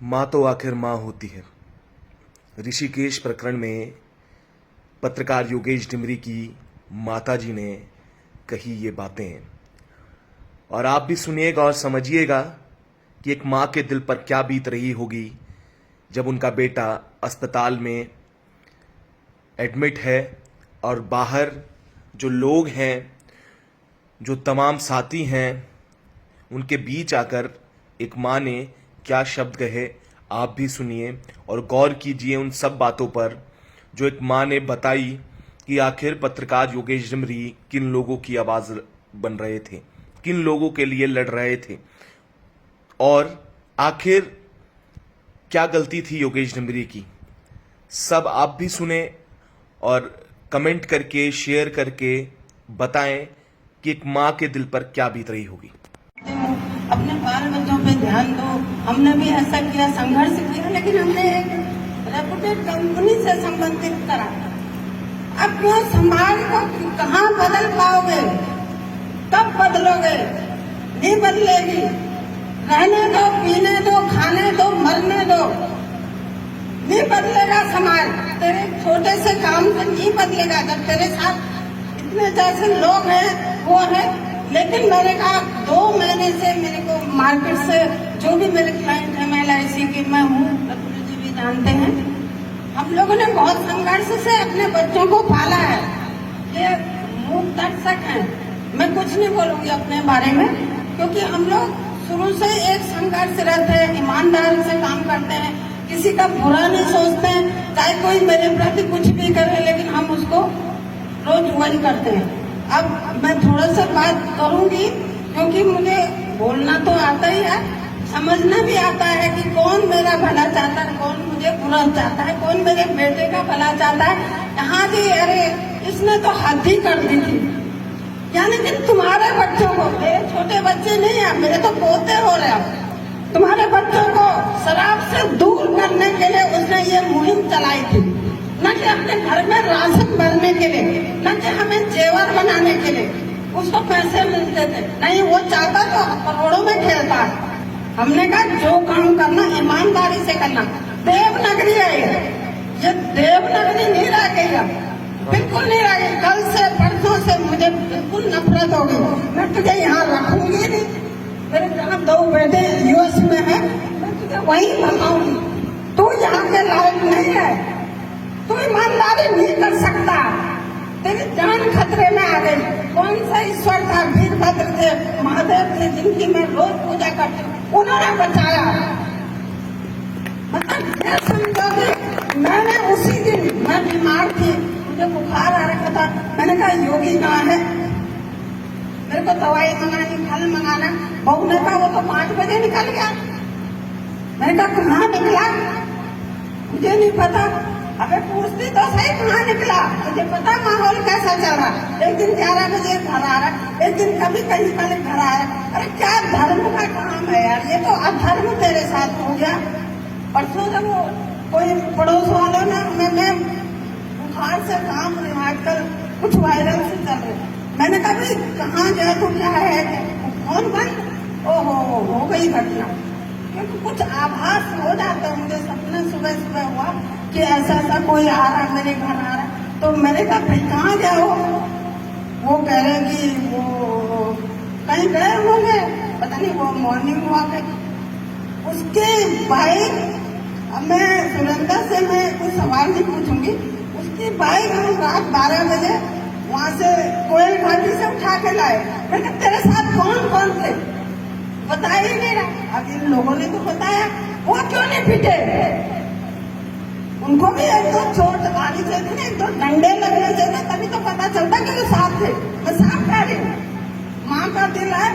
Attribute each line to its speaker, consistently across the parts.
Speaker 1: माँ तो आखिर माँ होती है। ऋषिकेश प्रकरण में पत्रकार योगेश डिमरी की माताजी ने कही ये बातें, और आप भी सुनिएगा और समझिएगा कि एक माँ के दिल पर क्या बीत रही होगी जब उनका बेटा अस्पताल में एडमिट है और बाहर जो लोग हैं, जो तमाम साथी हैं, उनके बीच आकर एक माँ ने क्या शब्द कहे। आप भी सुनिए और गौर कीजिए उन सब बातों पर जो एक माँ ने बताई कि आखिर पत्रकार योगेश डिमरी किन लोगों की आवाज बन रहे थे, किन लोगों के लिए लड़ रहे थे, और आखिर क्या गलती थी योगेश डिमरी की। सब आप भी सुने और कमेंट करके, शेयर करके बताएं कि एक माँ के दिल पर क्या बीत रही होगी।
Speaker 2: अपने बाल बच्चों पे ध्यान दो। हमने भी ऐसा किया, संघर्ष किया, लेकिन हमने एक रेपुटेड कंपनी से संबंधित करा। अब क्यों समाज को कहाँ बदल पाओगे, कब बदलोगे? नहीं बदलेगी। रहने दो, पीने दो, खाने दो, मरने दो, नहीं बदलेगा समाज। तेरे छोटे से काम से नहीं बदलेगा। जब तेरे साथ इतने जैसे लोग हैं वो है। लेकिन मैंने कहा 2 महीने से मेरे को मार्केट से जो भी मेरे क्लाइंट हैं, मैं LIC की मैं हूँ, प्रफुल्ल जी भी जानते हैं, हम लोगों ने बहुत संघर्ष से अपने बच्चों को पाला है। ये मूक दर्शक हैं, मैं कुछ नहीं बोलूंगी अपने बारे में, क्योंकि हम लोग शुरू से एक संघर्षरत है, ईमानदारी से काम करते हैं, किसी का बुरा नहीं सोचते हैं। चाहे कोई मेरे प्रति कुछ भी करे, लेकिन हम उसको रोज वही करते हैं। अब मैं थोड़ा सा बात करूंगी, क्योंकि मुझे बोलना तो आता ही है, समझना भी आता है कि कौन मेरा भला चाहता है, कौन मुझे बुरा चाहता है, कौन मेरे बेटे का भला चाहता है। यहाँ भी अरे इसने तो हद ही कर दी थी। यानी कि तुम्हारे बच्चों को, मेरे छोटे बच्चे नहीं है, मेरे तो पोते हो रहे हैं, तुम्हारे बच्चों को शराब से दूर करने के लिए उसने ये मुहिम चलाई थी। न कि अपने घर में राशन भरने के लिए, न कि हमें जेवर बनाने के लिए उसको पैसे मिलते थे। नहीं, वो चाहता तो करोड़ों में खेलता है। हमने कहा जो काम करना ईमानदारी से करना। देवनगरी है ये देवनगरी नहीं रह गई, अब बिल्कुल नहीं रह गई। कल से परसों से मुझे बिल्कुल नफरत हो गई। मैं तुझे यहाँ रखूंगी नहीं। मेरे जहाँ 2 बेटे US में है, मैं तुझे वहीं भगाऊंगी। तू यहाँ के लायक नहीं है, तू ईमानदारी नहीं कर सकता, तेरी जान खतरे में आ गई। कौन सा ईश्वर था? वीरभद्र थे, महादेव थे, जिनकी मैं रोज पूजा करती हूँ, उन्होंने बचाया। मतलब ये समझो कि मैंने उसी दिन, मैं बीमार थी, मुझे बुखार आ रखा था, मैंने कहा योगी कहाँ है, मेरे को दवाई मंगानी, फल मंगाना। बहू ने कहा वो तो 5 बजे निकल गया। मैंने कहा कहाँ निकला? मुझे नहीं पता। अबे पूछती तो सही कहाँ निकला, मुझे पता माहौल कैसा चल रहा। एक दिन 11 बजे घर आ रहा, एक दिन कभी कहीं पहले घर आ रहा। अरे क्या धर्म का काम है यार, ये तो अधर्म तेरे साथ हो गया। परसों जब वो कोई पड़ोस वालों ने मैं बुखार से काम आजकल कुछ वायरल से चल रहे, मैंने कहा भाई कहाँ गया तो क्या है, फोन बंद। ओहो हो गई घटना, क्योंकि कुछ आभास हो जाता है। मुझे सपना सुबह सुबह हुआ कि ऐसा ऐसा कोई आ रहा, मेरे घर आ रहा। तो मैंने कहा भाई कहाँ गया हो? वो कह रहे कि वो कहीं गए होंगे, पता नहीं, वो मॉर्निंग वॉक है। उसके बाइक, मैं सुरेंद्र से मैं कोई सवाल नहीं पूछूंगी, उसकी बाइक हम रात 12 बजे वहाँ से कोयल घाटी से उठा के लाए। मैंने कहा तेरे साथ कौन कौन थे? बता ही नहीं रहा। अब इन लोगों ने तो बताया, वो क्यों नहीं पीटे? उनको भी 1-2 चोट आनी चाहिए थी, 1-2 डंडे लगने चाहिए, तभी तो पता चलता कि वो साथ थे। मैं साफ कह रही हूँ, माँ का दिल है,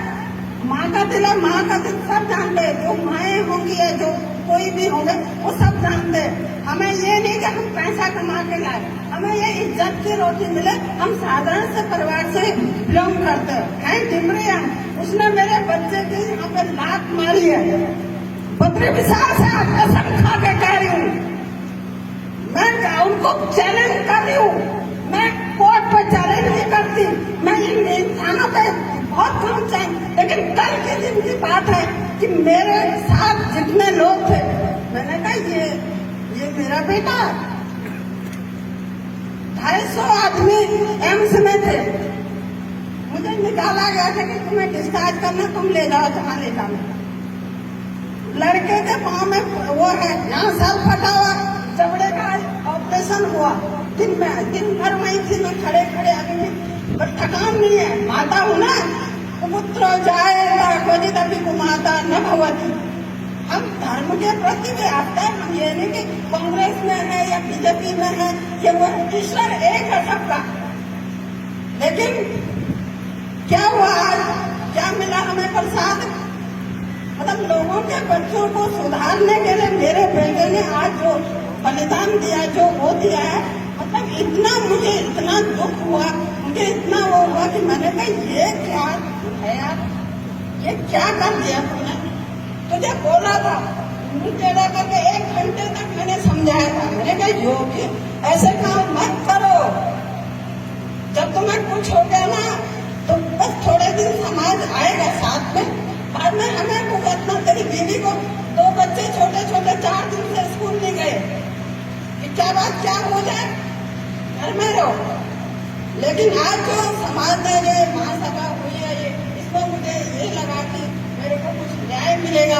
Speaker 2: माँ का दिल है, माँ का दिल सब जानते हैं। जो माएँ होंगी या जो कोई भी होंगे वो सब जानते हैं। हमें ये नहीं कि हम पैसा कमा के लाए, हमें ये इज्जत की रोटी मिले। हम साधारण से परिवार से बिलोंग करते हैं। डिमरी है, उसने मेरे बच्चे की यहाँ पे लात मारी है। बद्री विशाल से कसम खा के कह रही हूँ, मैं उनको चैलेंज कर रही हूँ। मैं कोर्ट पर चैलेंज नहीं करती, मैं इन इंसानों पे बहुत कम चाहिए। लेकिन कल के दिन की बात है कि मेरे साथ जितने लोग थे ये मेरा बेटा 250 आदमी एम्स में थे, मुझे निकाला गया था कि तुम्हें डिस्चार्ज करना, तुम ले जाओ, जहाँ ले जाओ। लड़के के पाँव में वो है, यहाँ सर फटा हुआ, चमड़े का ऑपरेशन हुआ। दिन भर वहीं थी मैं, खड़े खड़े अभी भी थकान नहीं है। माता हूँ ना, पुत्र जाएगा क्वचिदपि कुमाता न भवति। हम धर्म के प्रति भी आता है, हम ये नहीं कि कांग्रेस में है या बीजेपी में है, ये वो ईश्वर एक है सबका। लेकिन क्या हुआ आज, क्या मिला हमें प्रसाद? मतलब लोगों के बच्चों को सुधारने के लिए मेरे बेटे ने आज जो बलिदान दिया, जो वो दिया है, मतलब मुझे इतना दुख हुआ, मुझे इतना वो हुआ कि मैंने कहा ये क्या है यार, ये क्या कर दिया तुमने? तुझे बोला था, टेढ़ा करके 1 घंटे तक मैंने समझाया था। मैंने कहा योगी ऐसे काम मत करो। जब तुम्हें कुछ हो गया ना, तो बस थोड़े दिन समाज आएगा साथ में, बाद में हमें भुगतना। तेरी बीवी को 2 बच्चे छोटे छोटे 4 दिन से स्कूल नहीं गए, क्या बात, क्या हो जाए, घर में रहो। लेकिन आज जो समाज में जो महासभा हुई है, इसमें मुझे ये लगा कि मेरे को कुछ न्याय मिलेगा।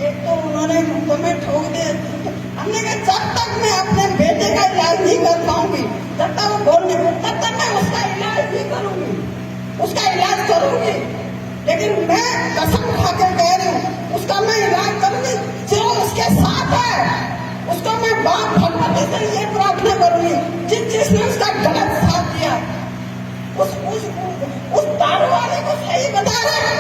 Speaker 2: एक तो उन्होंने मुझको में ठोक दिया। हमने कहा जब तक मैं अपने बेटे का इलाज नहीं कर पाऊंगी, जब तक वो बोल नहीं, तब तक मैं उसका इलाज नहीं करूंगी, उसका इलाज करूंगी। लेकिन मैं कसम खाकर कह रही हूँ, उसका मैं इलाज करूंगी। जो उसके साथ है उसको मैं बाप भगवती से ये प्रार्थना करूंगी, जिसने उसका गलत साथ दिया, उस दारू वाले को सही बता रहे।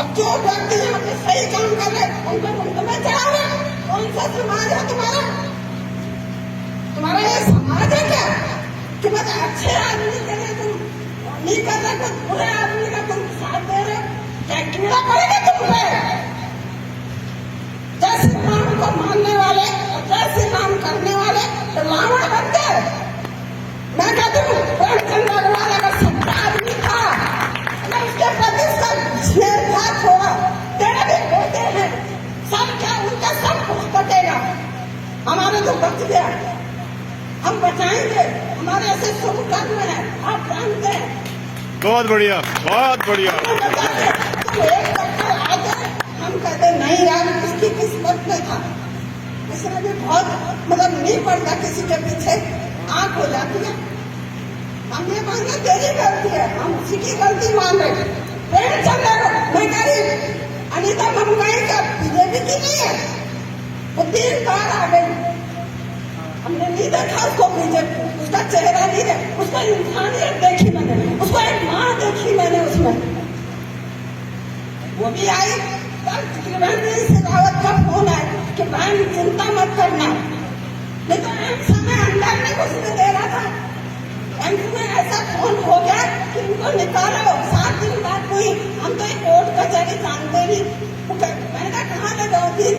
Speaker 2: अब जो व्यक्ति यहाँ पे सही काम कर रहे उनको तुम तुम्हें चढ़ा रहे। कौन सा समाज है तुम्हारा? तुम्हारा ये समाज है क्या कि मतलब अच्छे आदमी के लिए तुम नहीं कर रहे, कुछ बुरे आदमी का तुम साथ दे रहे? क्या कीड़ा पड़ेगा तुम पे? जय श्री राम को मानने वाले और जय श्री राम करने वाले रावण बन गए। मैं कहती हूँ प्रेमचंद अग्रवाल अगर सच्चा आदमी था, अगर उसके प्रति सब स्नेह था, छोड़ा, तेरे भी बेटे हैं, सब क्या उनका सब कुछ बचेगा। हमारे तो बच गया, हम बचाएंगे, हमारे ऐसे शुभ कर्म है, आप जानते हैं।
Speaker 3: बहुत बढ़िया, बहुत बढ़िया।
Speaker 2: एक चक्कर आगे हम कहते नहीं यार, किसकी किस्मत में था, इसने भी बहुत मतलब नहीं पड़ता, किसी के पीछे आंख हो जाती है। हम ये मान रहे तेरी गलती है, हम उसी की गलती मान रहे। प्रेमचंद मैं कह रही अनिता मंगाई का बीजेपी की नहीं है, वो 3 बार आ गई, हमने नहीं देखा उसको बीजेपी, उसका चेहरा नहीं देखा, उसका इंसानियत देखी मैंने, उसको एक माँ देखी मैंने उसमें। वो भी आई, कल त्रिवेंद्र शेखावत का फोन आया कि बहन चिंता मत करना, नहीं तो एक समय अंदर नहीं घुसने दे रहा था। बैंक में ऐसा फोन हो गया कि इनको निकालो। 7 दिन बाद कोई, हम तो एक कोर्ट कचहरी जानते नहीं, मैंने कहा कहाँ ले जाओगी।